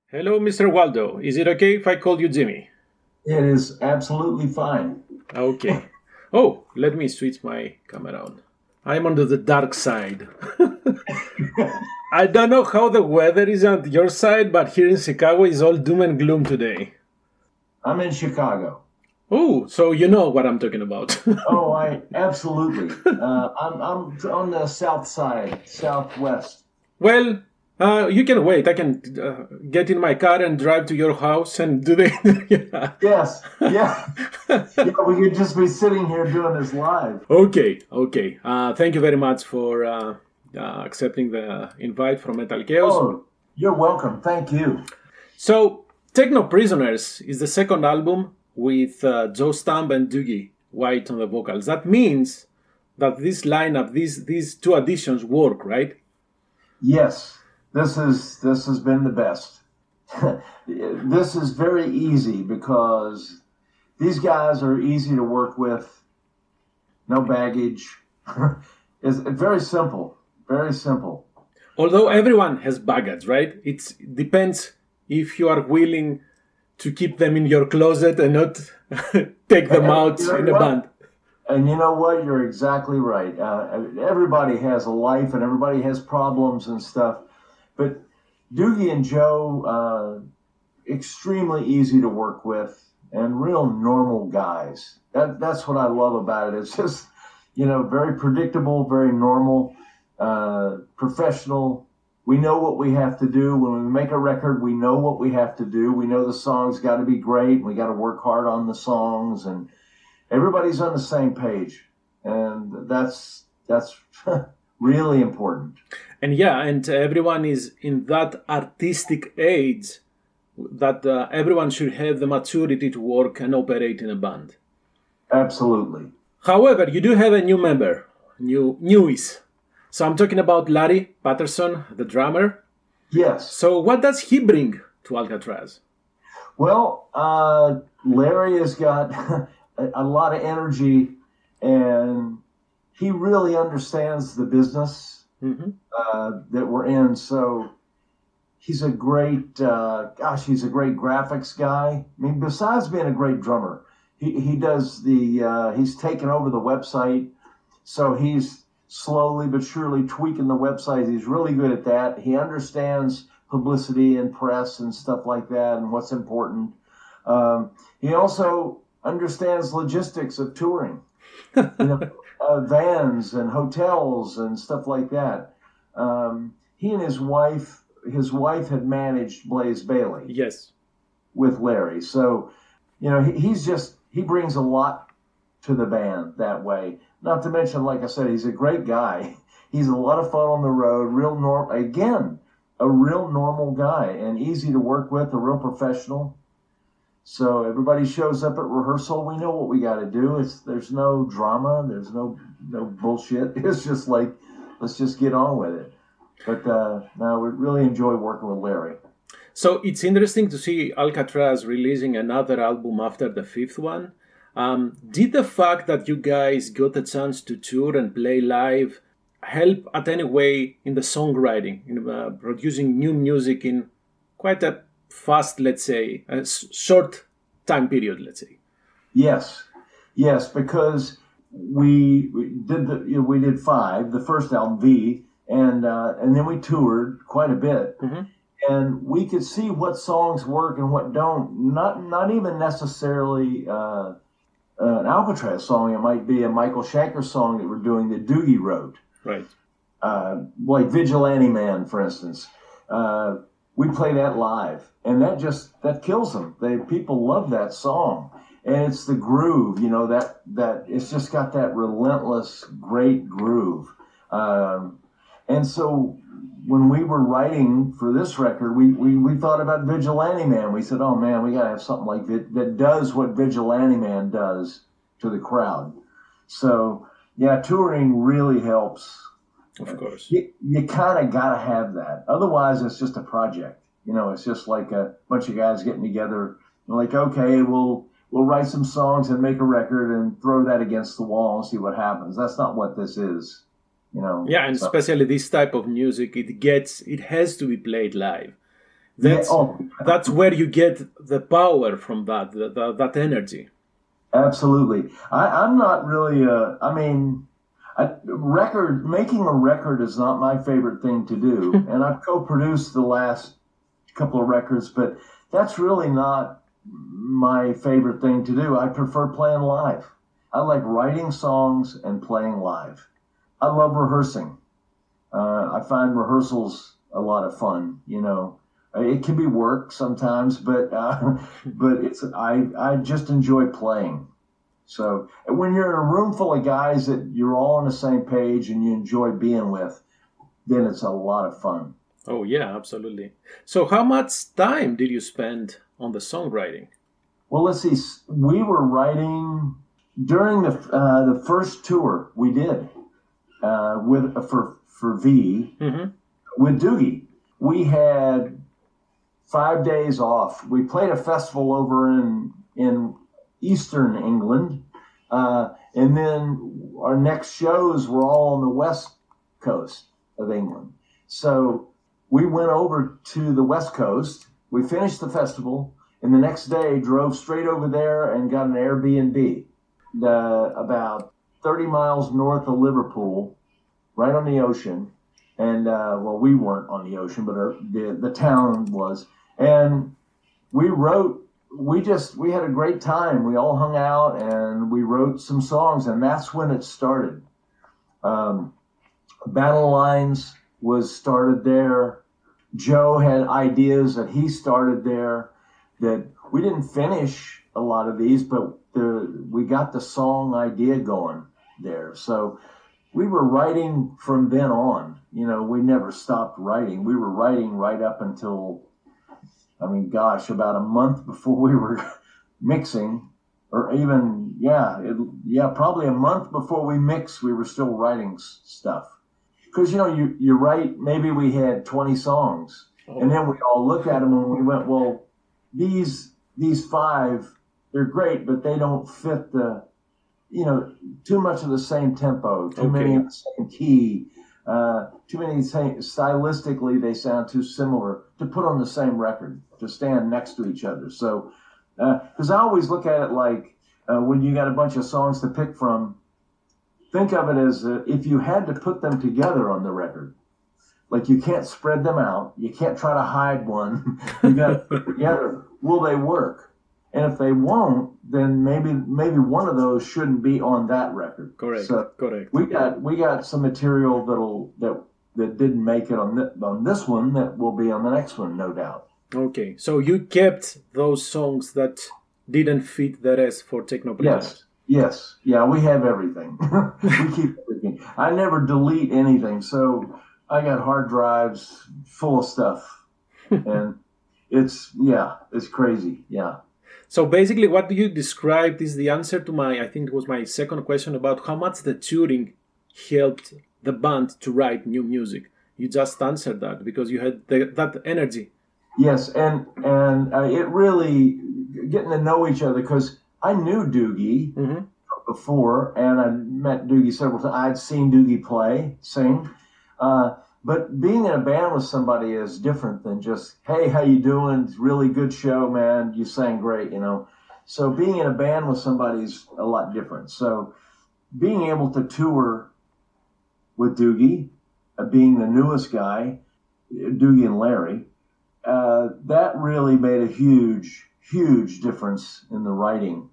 Hello, Mr. Waldo. Is it okay if I call you Jimmy? It is absolutely fine. Okay. Oh, let me switch my camera on. I'm on the dark side. I don't know how the weather is on your side, but here in Chicago is all doom and gloom today. I'm in Chicago. Oh, so you know what I'm talking about. Oh, I absolutely. I'm on the south side, southwest. Well, you can wait. I can get in my car and drive to your house and do the. Yeah. Yes, yeah, yeah. We could just be sitting here doing this live. Okay, okay. Thank you very much for accepting the invite from MetalKaoz. Oh, you're welcome. Thank you. So, Techno Prisoners is the second album with Joe Stump and Doogie White on the vocals. That means that this lineup, these two additions work, right? Yes, this has been the best. This is very easy because these guys are easy to work with. No baggage. It's very simple. Very simple. Although everyone has baggage, right? It depends if you are willing to keep them in your closet and not take them out You know in a what? band. And you know what? You're exactly right. Everybody has a life and everybody has problems and stuff. But Doogie and Joe, extremely easy to work with and real normal guys. That's what I love about it. It's just, very predictable, very normal, professional. We know what we have to do. When we make a record, we know what we have to do. We know the songs got to be great. We got to work hard on the songs, and everybody's on the same page. And that's really important. And yeah, and everyone is in that artistic age that everyone should have the maturity to work and operate in a band. Absolutely. However, you do have a new member, newies. So I'm talking about Larry Patterson, the drummer. Yes. So what does he bring to Alcatrazz? Well, Larry has got a lot of energy, and he really understands the business that we're in. So he's a great, he's a great graphics guy. I mean, besides being a great drummer, he does he's taken over the website. So he's slowly but surely tweaking the website. He's really good at that. He understands publicity and press and stuff like that and what's important. He also understands logistics of touring, vans and hotels and stuff like that. He and his wife had managed Blaze Bailey. Yes. With Larry. So, he brings a lot to the band that way. Not to mention, like I said, he's a great guy. He's a lot of fun on the road, a real normal guy and easy to work with, a real professional. So everybody shows up at rehearsal. We know what we got to do. There's no drama. There's no bullshit. It's just like, let's just get on with it. But no, we really enjoy working with Larry. So it's interesting to see Alcatrazz releasing another album after the fifth one. Did the fact that you guys got a chance to tour and play live help at any way in the songwriting, in producing new music in quite a fast, let's say, a short time period, let's say? Yes, because we did five, the first album V, and then we toured quite a bit, and we could see what songs work and what don't. Not even necessarily an Alcatrazz song. It might be a Michael Schenker song that we're doing that Doogie wrote. Right. Like Vigilante Man, for instance. We play that live, and that kills them. People love that song, and it's the groove. That it's just got that relentless, great groove. And so when we were writing for this record, we thought about Vigilante Man. We said, oh man, we gotta have something like that does what Vigilante Man does to the crowd. So yeah, touring really helps. Of course. You kind of got to have that. Otherwise, it's just a project. It's just like a bunch of guys getting together. Like, okay, we'll write some songs and make a record and throw that against the wall and see what happens. That's not what this is. Yeah, and especially this type of music, it has to be played live. Yeah. That's Oh, that's where you get the power from that energy. absolutely. I'm not really. I mean, making a record is not my favorite thing to do, and I've co-produced the last couple of records, but that's really not my favorite thing to do. I prefer playing live. I like writing songs and playing live. I love rehearsing. I find rehearsals a lot of fun. It can be work sometimes, but but I just enjoy playing. So when you're in a room full of guys that you're all on the same page and you enjoy being with, then it's a lot of fun. Oh yeah, absolutely. So how much time did you spend on the songwriting? Well, let's see. We were writing during the first tour we did with for V Mm-hmm. with Doogie. We had 5 days off. We played a festival over in Eastern England, and then our next shows were all on the West Coast of England. So we went over to the West Coast. We finished the festival, and the next day drove straight over there and got an Airbnb about 30 miles north of Liverpool, right on the ocean. And well, we weren't on the ocean, but the town was. And we wrote. We had a great time. We all hung out and we wrote some songs, and that's when it started. Battle Lines was started there. Joe had ideas that he started there that we didn't finish a lot of these, but we got the song idea going there. So we were writing from then on. We never stopped writing. We were writing right up until, about a month before we were mixing, or even, probably a month before we mixed, we were still writing stuff. Because, you write, maybe we had 20 songs, and then we all looked at them and we went, well, these 5, they're great, but they don't fit too much of the same tempo, too many of the same key, too many stylistically, they sound too similar to put on the same record, to stand next to each other. So, because I always look at it like when you got a bunch of songs to pick from, think of it as if you had to put them together on the record. Like, you can't spread them out. You can't try to hide one. You got to put them together. Will they work? And if they won't, then maybe one of those shouldn't be on that record. Correct. So Correct. We got some material that didn't make it on this one that will be on the next one, no doubt. Okay, so you kept those songs that didn't fit the rest for Technopreneurs. Yes. Yeah, we have everything. We keep everything. I never delete anything, so I got hard drives full of stuff. And it's crazy. Yeah. So basically what you described is the answer to I think it was my second question about how much the touring helped the band to write new music. You just answered that because you had that energy. Yes, and it really getting to know each other, because I knew Doogie before, and I met Doogie several times. I'd seen Doogie sing, but being in a band with somebody is different than just, hey, how you doing? It's a really good show, man. You sang great, So being in a band with somebody is a lot different. So being able to tour with Doogie, being the newest guy, Doogie and Larry, that really made a huge difference in the writing.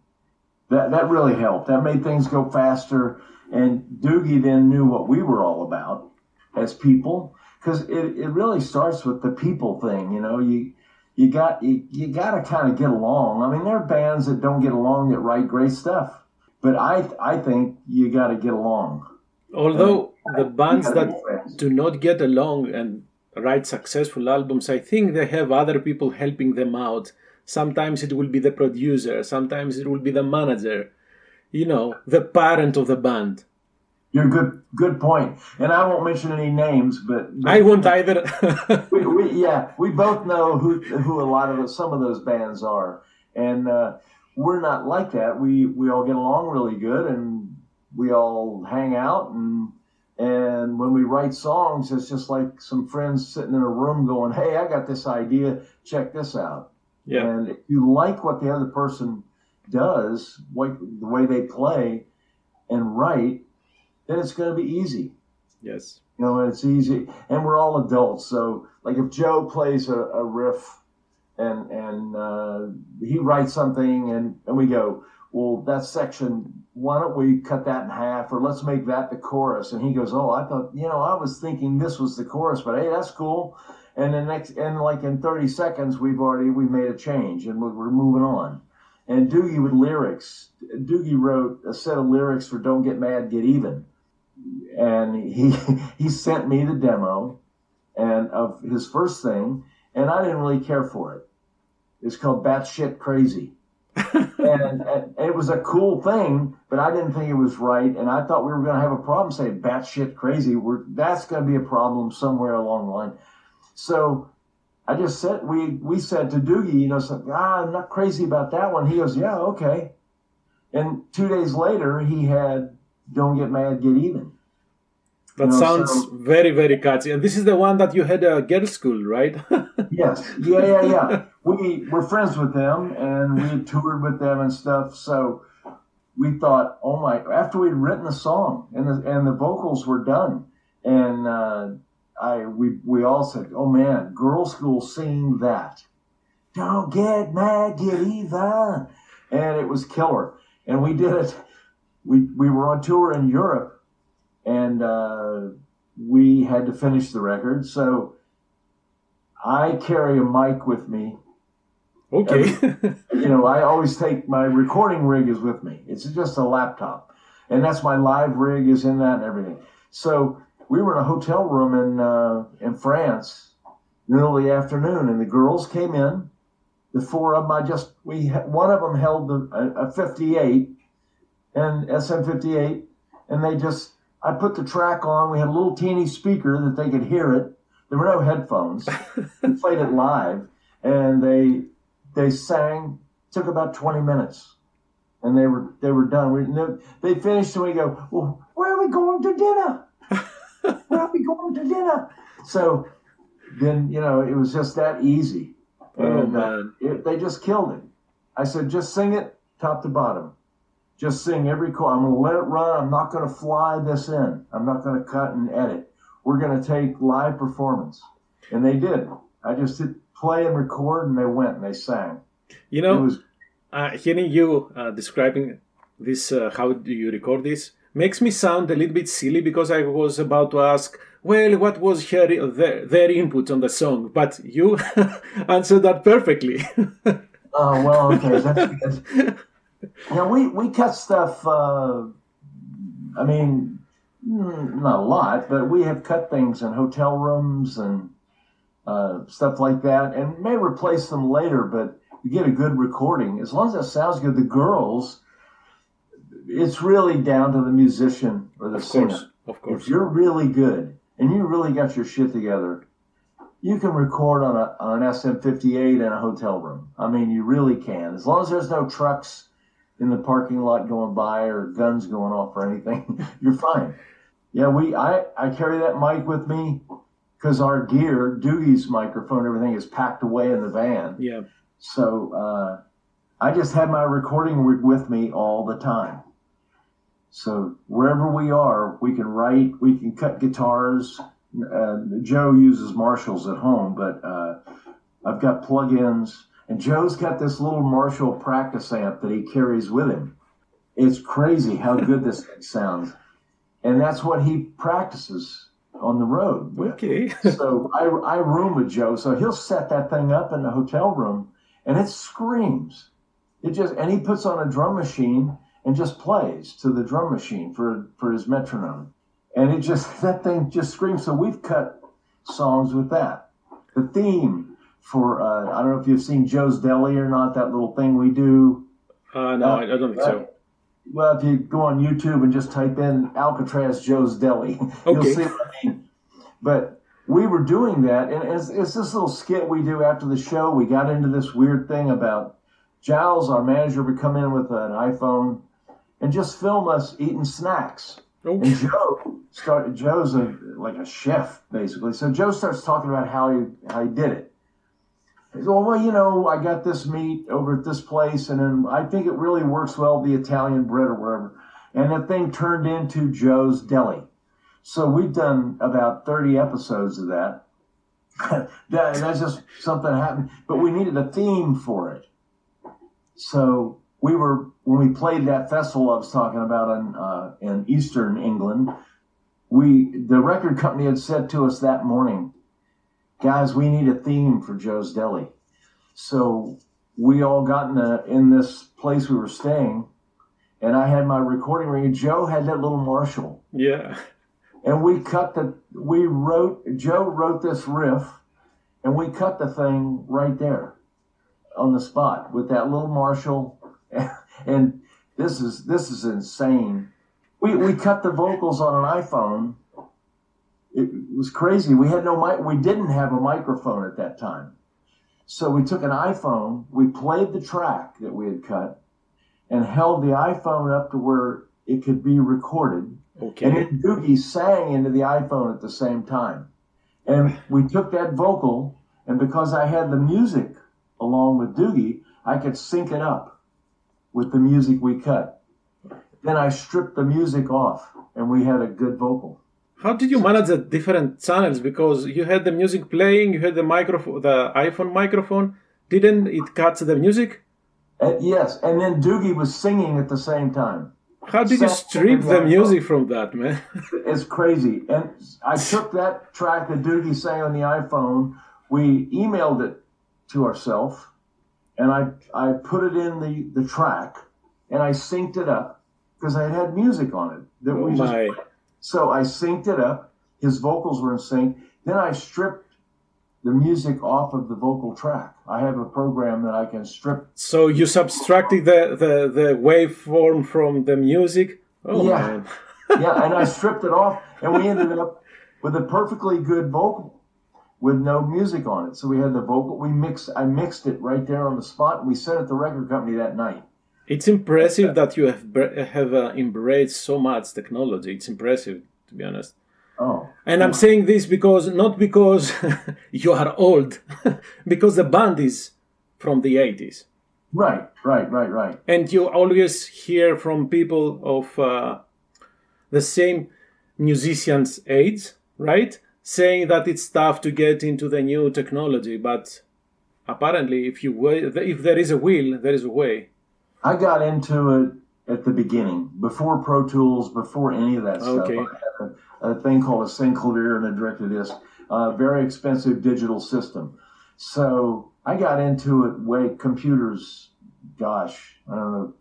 That really helped. That made things go faster. And Doogie then knew what we were all about as people, because it really starts with the people thing. You got to kind of get along. I mean, there are bands that don't get along that write great stuff, but I think you got to get along. Although the bands that do not get along and write successful albums, I think they have other people helping them out. Sometimes it will be the producer, sometimes it will be the manager, the parent of the band. You're good point. And I won't mention any names, but I won't either. we both know who some of those bands are, and we're not like that. We all get along really good, and we all hang out, and And when we write songs, it's just like some friends sitting in a room going, hey, I got this idea, check this out. Yeah. And if you like what the other person does, like the way they play and write, then it's going to be easy. Yes. You know, it's easy. And we're all adults. So, like if Joe plays a riff and he writes something and we go, well, that section, why don't we cut that in half, or let's make that the chorus? And he goes, oh, I thought, I was thinking this was the chorus, but hey, that's cool. And like in 30 seconds, we made a change and we're moving on. And Doogie with lyrics, Doogie wrote a set of lyrics for Don't Get Mad, Get Even. And he sent me the demo and of his first thing, and I didn't really care for it. It's called Batshit Crazy. and it was a cool thing, but I didn't think it was right. And I thought we were going to have a problem saying batshit crazy. That's going to be a problem somewhere along the line. So I just said, we said to Doogie, I'm not crazy about that one. He goes, yeah, okay. And 2 days later, he had Don't Get Mad, Get Even. That sounds very, very catchy. And this is the one that you had at girls' school, right? Yes. Yeah. We were friends with them, and we had toured with them and stuff. So we thought, after we'd written the song and the vocals were done, and we all said, oh man, girls' school singing that. Don't get mad, get even. And it was killer. And we did it. We were on tour in Europe. And we had to finish the record. So I carry a mic with me. Okay. I always take my recording rig is with me. It's just a laptop. And that's my live rig is in that and everything. So we were in a hotel room in France, middle of the afternoon, and the girls came in. The four of them, one of them held a 58 and SM58, and I put the track on. We had a little teeny speaker that they could hear it. There were no headphones. We played it live, and they sang. Took about 20 minutes, and they were done. They finished, and we go, well, where are we going to dinner? Where are we going to dinner? So then, it was just that easy, and they just killed it. I said, just sing it top to bottom. Just sing every chord. I'm going to let it run. I'm not going to fly this in. I'm not going to cut and edit. We're going to take live performance. And they did. I just hit play and record, and they went and they sang. Hearing you describing this, how do you record this, makes me sound a little bit silly because I was about to ask, well, what was their input on the song? But you answered that perfectly. Oh, well, okay. That's because... we cut stuff, not a lot, but we have cut things in hotel rooms and stuff like that, and may replace them later, but you get a good recording. As long as it sounds good, the girls, it's really down to the musician or the singer. Of course. If you're really good and you really got your shit together, you can record on an SM58 in a hotel room. You really can. As long as there's no trucks in the parking lot going by or guns going off or anything, you're fine. Yeah, I carry that mic with me because our gear, Doogie's microphone, everything is packed away in the van. Yeah. So I just have my recording rig with me all the time. So wherever we are, we can write, we can cut guitars. Joe uses Marshalls at home, but I've got plugins. And Joe's got this little Marshall practice amp that he carries with him. It's crazy how good this thing sounds. And that's what he practices on the road with. Okay. So I room with Joe. So he'll set that thing up in the hotel room, and it screams. And he puts on a drum machine and just plays to the drum machine for his metronome. And that thing just screams. So we've cut songs with that. The theme for, I don't know if you've seen Joe's Deli or not, that little thing we do. No, I don't think so. Well, if you go on YouTube and just type in Alcatrazz Joe's Deli, you'll see what I mean. But we were doing that, and it's this little skit we do after the show. We got into this weird thing about Giles, our manager, would come in with an iPhone and just film us eating snacks. Oh. And Joe's like a chef, basically. So Joe starts talking about how he did it. He said, well, I got this meat over at this place, and then I think it really works well, the Italian bread or wherever. And that thing turned into Joe's Deli. So we've done about 30 episodes of that. That's just something that happened. But we needed a theme for it. So when we played that festival I was talking about in Eastern England, the record company had said to us that morning, guys, we need a theme for Joe's Deli. So we all got in this place we were staying, and I had my recording ring, and Joe had that little Marshall. Yeah. And Joe wrote this riff, and we cut the thing right there on the spot with that little Marshall. And this is insane. We cut the vocals on an iPhone. It was crazy. We had we didn't have a microphone at that time. So we took an iPhone, we played the track that we had cut, and held the iPhone up to where it could be recorded. Okay. And then Doogie sang into the iPhone at the same time. And we took that vocal, and because I had the music along with Doogie, I could sync it up with the music we cut. Then I stripped the music off, and we had a good vocal. How did you manage the different channels? Because you had the music playing, you had the iPhone microphone. Didn't it cut the music? Yes, and then Doogie was singing at the same time. How did you strip the music from that, man? It's crazy. And I took that track that Doogie sang on the iPhone, we emailed it to ourselves, and I put it in the track, and I synced it up because I had music on it. So I synced it up. His vocals were in sync. Then I stripped the music off of the vocal track. I have a program that I can strip. So you subtracted the waveform from the music? Oh, yeah. Man. Yeah, and I stripped it off, and we ended up with a perfectly good vocal with no music on it. So we had the vocal. I mixed it right there on the spot, and we sent it to the record company that night. It's impressive that you have embraced so much technology. It's impressive, to be honest. Oh. And I'm saying this not because you are old, because the band is from the 80s. Right. And you always hear from people of the same musicians' age, right? Saying that it's tough to get into the new technology, but apparently if there is a will, there is a way. I got into it at the beginning, before Pro Tools, before any of that stuff. Okay. I had a thing called a Sinclair and a direct-to-disc, very expensive digital system. So I got into it computers, gosh, I don't know,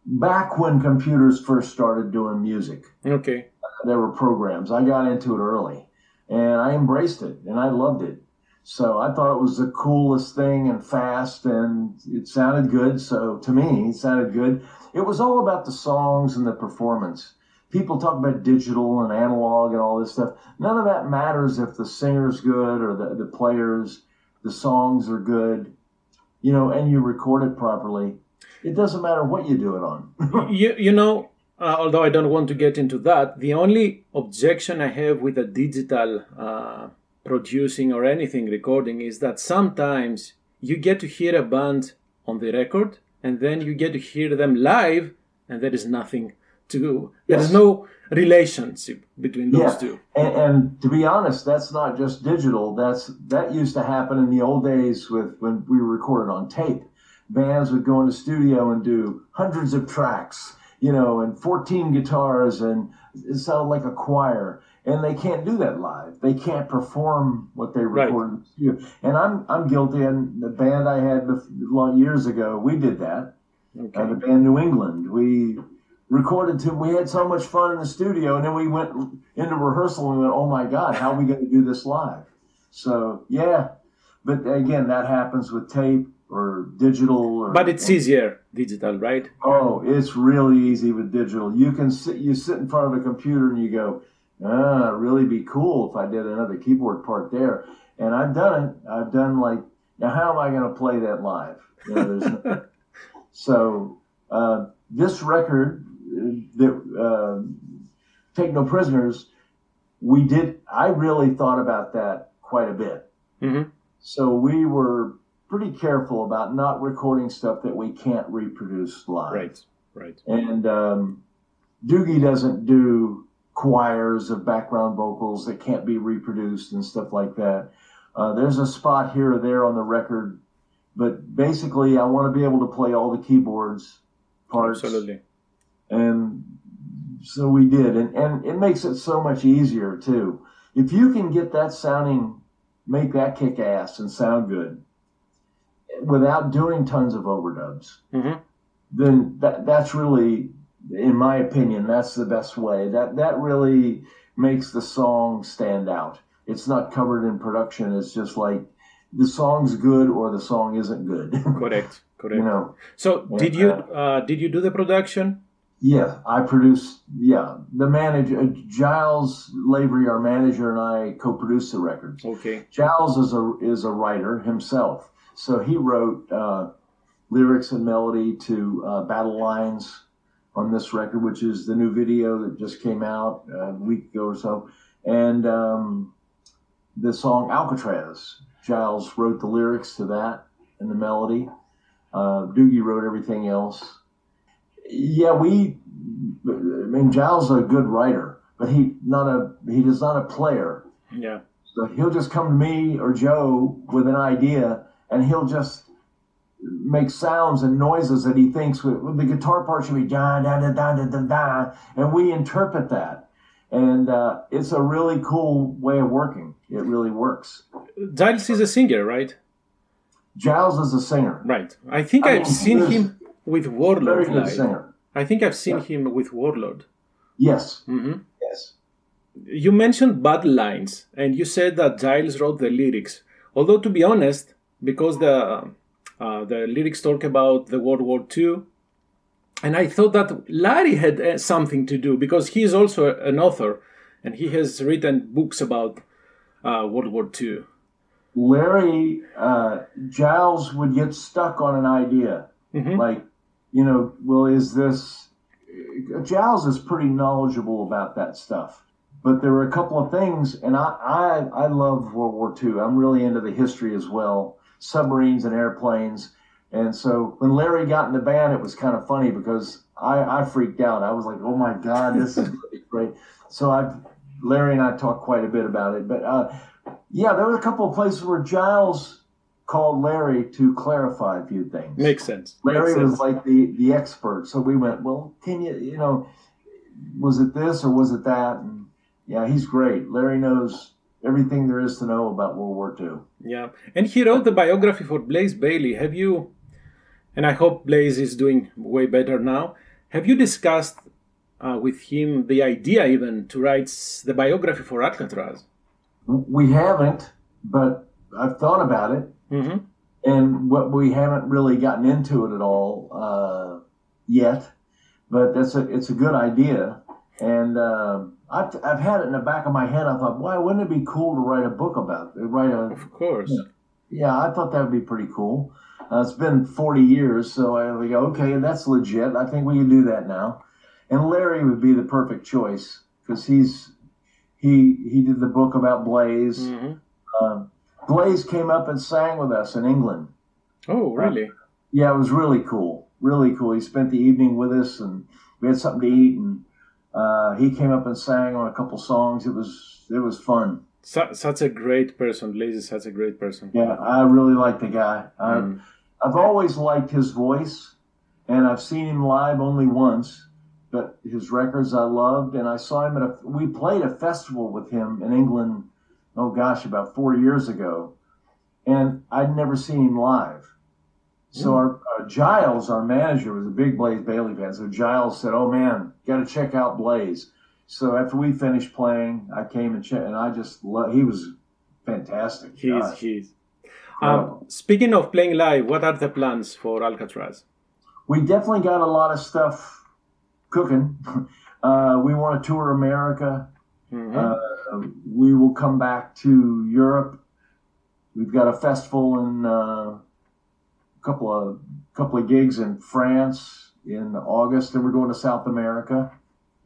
back when computers first started doing music. Okay. There were programs. I got into it early, and I embraced it, and I loved it. So I thought it was the coolest thing and fast, and it sounded good. So to me, it sounded good. It was all about the songs and the performance. People talk about digital and analog and all this stuff. None of that matters if the singer's good or the players, the songs are good, and you record it properly. It doesn't matter what you do it on. Although I don't want to get into that, the only objection I have with a digital producing or anything recording is that sometimes you get to hear a band on the record and then you get to hear them live and there is nothing to do. There is no relationship between those two. And to be honest, that's not just digital. That used to happen in the old days when we recorded on tape. Bands would go in the studio and do hundreds of tracks, and 14 guitars, and it sounded like a choir. And they can't do that live. They can't perform what they recorded in the studio. And I'm guilty. And the band I had years ago, we did that. Okay. The band New England. We recorded we had so much fun in the studio, and then we went into rehearsal and we went, oh my God, how are we going to do this live? So, yeah. But again, that happens with tape or digital. But it's easier digital, right? Oh, it's really easy with digital. You sit in front of a computer and you go, it'd really be cool if I did another keyboard part there. And I've done it. I've done now how am I going to play that live? So this record, Take No Prisoners, I really thought about that quite a bit. Mm-hmm. So we were pretty careful about not recording stuff that we can't reproduce live. Right. And Doogie doesn't do choirs of background vocals that can't be reproduced and stuff like that. There's a spot here or there on the record, but basically I want to be able to play all the keyboards parts. Absolutely. And so we did. And it makes it so much easier, too. If you can get that sounding, make that kick ass and sound good without doing tons of overdubs, mm-hmm. then that's really, in my opinion, that's the best way. That really makes the song stand out. It's not covered in production. It's just like the song's good or the song isn't good. Correct. You know. So did you do the production? Yeah, I produced. Yeah, the manager Giles Lavery, our manager, and I co-produced the record. Okay. Giles is a writer himself, so he wrote lyrics and melody to Battle Lines on this record, which is the new video that just came out a week ago or so, and the song Alcatrazz. Giles wrote the lyrics to that and the melody. Doogie wrote everything else. Yeah, Giles is a good writer, but he's not a player. Yeah. So he'll just come to me or Joe with an idea, and he'll just make sounds and noises that he thinks the guitar part should be da da da da da da da, and we interpret that. And it's a really cool way of working. It really works. Giles is a singer, right? Giles is a singer. Right. I think I've seen him with Warlord very good live. Singer. I think I've seen him with Warlord. Yes. Mm-hmm. Yes. You mentioned Battle Lines, and you said that Giles wrote the lyrics. Although, to be honest, because the lyrics talk about the World War II, and I thought that Larry had something to do, because he is also an author, and he has written books about World War II. Larry, Giles would get stuck on an idea. Mm-hmm. Like, is this... Giles is pretty knowledgeable about that stuff. But there were a couple of things, and I love World War II. I'm really into the history as well, submarines and airplanes. And so when Larry got in the band, it was kind of funny because I freaked out. I was like, oh my God, this is really great. So Larry and I talked quite a bit about it. But yeah, there were a couple of places where Giles called Larry to clarify a few things. Makes sense. Larry was like the expert. So we went, well, can was it this or was it that? And yeah, he's great. Larry knows everything there is to know about World War II. Yeah. And he wrote the biography for Blaze Bayley. Have you, and I hope Blaze is doing way better now, have you discussed with him the idea even to write the biography for Alcatrazz? We haven't, but I've thought about it. Mm-hmm. And we haven't really gotten into it at all yet. But it's a good idea. And I've had it in the back of my head. I thought, why wouldn't it be cool to write a book about it? Of course. Yeah, I thought that would be pretty cool. It's been 40 years, so I go, okay, that's legit. I think we can do that now. And Larry would be the perfect choice because he did the book about Blaze. Mm-hmm. Blaze came up and sang with us in England. Oh, really? Yeah, it was really cool. Really cool. He spent the evening with us, and we had something to eat, and he came up and sang on a couple songs. It was fun. Such a great person. Blaze is such a great person. Yeah, I really like the guy. I've always liked his voice, and I've seen him live only once, but his records I loved, and I saw him we played a festival with him in England, oh gosh, about 4 years ago, and I'd never seen him live. So our Giles, our manager, was a big Blaze Bayley fan. So Giles said, "Oh man, got to check out Blaze." So after we finished playing, I came and checked, and I just he was fantastic. He's. Speaking of playing live, what are the plans for Alcatrazz? We definitely got a lot of stuff cooking. We want to tour America. Mm-hmm. We will come back to Europe. We've got a festival in a couple of gigs in France in August, and we're going to South America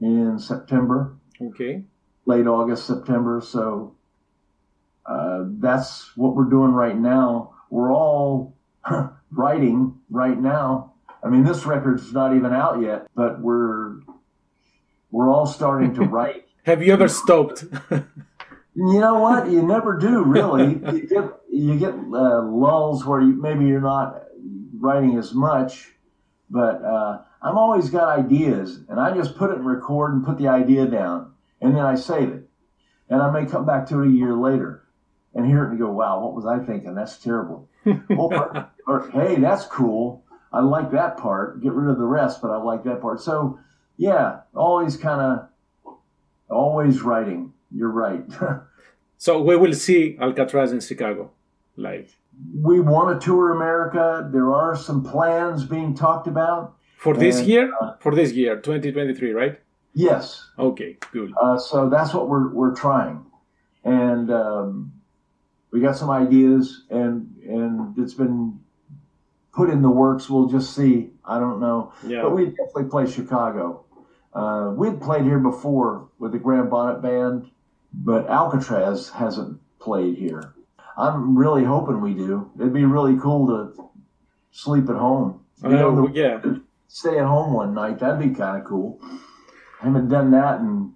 in September. Okay. late August, September. So that's what we're doing right now. We're all writing right now. I mean, this record's not even out yet, but we're all starting to write. Have you ever stopped? You know what? You never do, really. You get lulls where maybe you're not writing as much, but I've always got ideas, and I just put it in record and put the idea down, and then I save it, and I may come back to it a year later and hear it and go, "Wow, what was I thinking? That's terrible." or "Hey, that's cool. I like that part. Get rid of the rest, but I like that part." So, yeah, always writing. You're right. So we will see Alcatrazz in Chicago live. We want to tour America. There are some plans being talked about. For this year? For this year, 2023, right? Yes. Okay, good. So that's what we're trying. And we got some ideas, and it's been put in the works. We'll just see. I don't know. Yeah. But we definitely play Chicago. We'd played here before with the Grand Bonnet Band, but Alcatrazz hasn't played here. I'm really hoping we do. It'd be really cool to sleep at home. Yeah. Stay at home one night. That'd be kind of cool. I haven't done that, and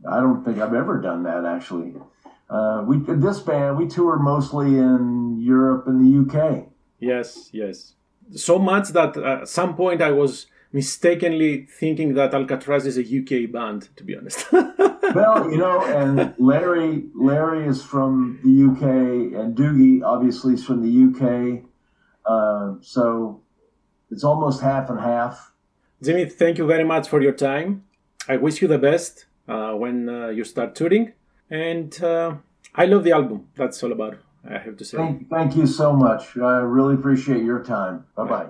I don't think I've ever done that, actually. This band, we tour mostly in Europe and the UK. Yes. So much that at some point I was mistakenly thinking that Alcatrazz is a UK band, to be honest. Well, and Larry is from the UK, and Doogie obviously is from the UK. So it's almost half and half. Jimmy, thank you very much for your time. I wish you the best when you start touring. And I love the album. That's all about it, I have to say. Thank you so much. I really appreciate your time. Bye-bye.